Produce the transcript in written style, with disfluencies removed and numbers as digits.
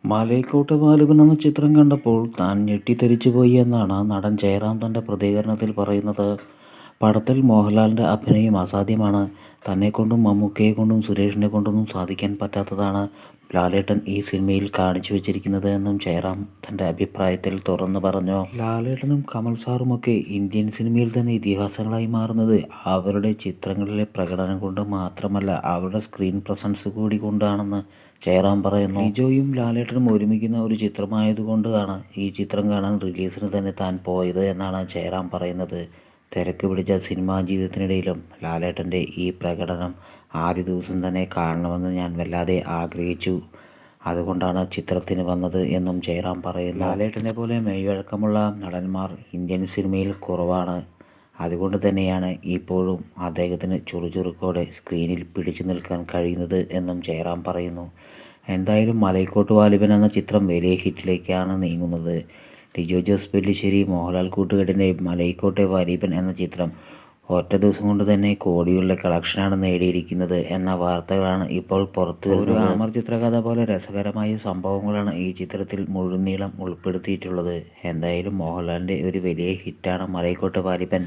മലൈക്കോട്ട് വാലിബൻ എന്ന ചിത്രം കണ്ടപ്പോൾ താൻ ഞെട്ടിത്തരിച്ചുപോയി എന്നാണ് നടൻ ജയറാം തൻ്റെ പ്രതികരണത്തിൽ പറയുന്നത്. പടത്തിൽ മോഹൻലാലിൻ്റെ അഭിനയം അസാധ്യമാണ്. തന്നെക്കൊണ്ടും മമ്മൂക്കയെക്കൊണ്ടും സുരേഷിനെക്കൊണ്ടൊന്നും സാധിക്കാൻ പറ്റാത്തതാണ് ലാലേട്ടൻ ഈ സിനിമയിൽ കാണിച്ചു വച്ചിരിക്കുന്നത് എന്നും ജയറാം തൻ്റെ അഭിപ്രായത്തിൽ തുറന്നു പറഞ്ഞു. ലാലേട്ടനും കമൽ സാറുമൊക്കെ ഇന്ത്യൻ സിനിമയിൽ തന്നെ ഇതിഹാസങ്ങളായി മാറുന്നത് അവരുടെ ചിത്രങ്ങളിലെ പ്രകടനം കൊണ്ട് മാത്രമല്ല, അവരുടെ സ്ക്രീൻ പ്രസൻസ് കൂടി കൊണ്ടാണെന്ന് ജയറാം പറയുന്നു. ലിജോയും ലാലേട്ടനും ഒരുമിക്കുന്ന ഒരു ചിത്രമായതുകൊണ്ടാണ് ഈ ചിത്രം കാണാൻ റിലീസിന് തന്നെ താൻ പോയത് എന്നാണ് ജയറാം പറയുന്നത്. തിരക്ക് പിടിച്ച സിനിമാ ജീവിതത്തിനിടയിലും ലാലേട്ടൻ്റെ ഈ പ്രകടനം ആദ്യ ദിവസം തന്നെ കാണണമെന്ന് ഞാൻ വല്ലാതെ ആഗ്രഹിച്ചു. അതുകൊണ്ടാണ് ചിത്രത്തിന് വന്നത് എന്നും ജയറാം പറയുന്നു. ലാലേട്ടനെ പോലെ മെയ്വഴക്കമുള്ള നടന്മാർ ഇന്ത്യൻ സിനിമയിൽ കുറവാണ്. അതുകൊണ്ട് തന്നെയാണ് ഇപ്പോഴും അദ്ദേഹത്തിന് ചുറുചുറുക്കോടെ സ്ക്രീനിൽ പിടിച്ചു നിൽക്കാൻ കഴിയുന്നത് എന്നും ജയറാം പറയുന്നു. എന്തായാലും മലൈക്കോട്ട് വാലിബൻ എന്ന ചിത്രം വലിയ ഹിറ്റിലേക്കാണ് നീങ്ങുന്നത്. ലിജോ ജോസ് പെല്ലിശ്ശേരി മോഹൻലാൽ കൂട്ടുകെട്ടിൻ്റെ മലൈക്കോട്ടെ വാലിബൻ എന്ന ചിത്രം ഒറ്റ ദിവസം കൊണ്ട് തന്നെ കോടികളുടെ കളക്ഷനാണ് നേടിയിരിക്കുന്നത് എന്ന വാർത്തകളാണ് ഇപ്പോൾ പുറത്തു വരുന്നത്. ഒരു അമർ ചിത്രകഥ പോലെ രസകരമായ സംഭവങ്ങളാണ് ഈ ചിത്രത്തിൽ മുഴുനീളം ഉൾപ്പെടുത്തിയിട്ടുള്ളത്. എന്തായാലും മോഹൻലാലിൻ്റെ ഒരു വലിയ ഹിറ്റാണ് മലൈക്കോട്ടെ വാലിബൻ.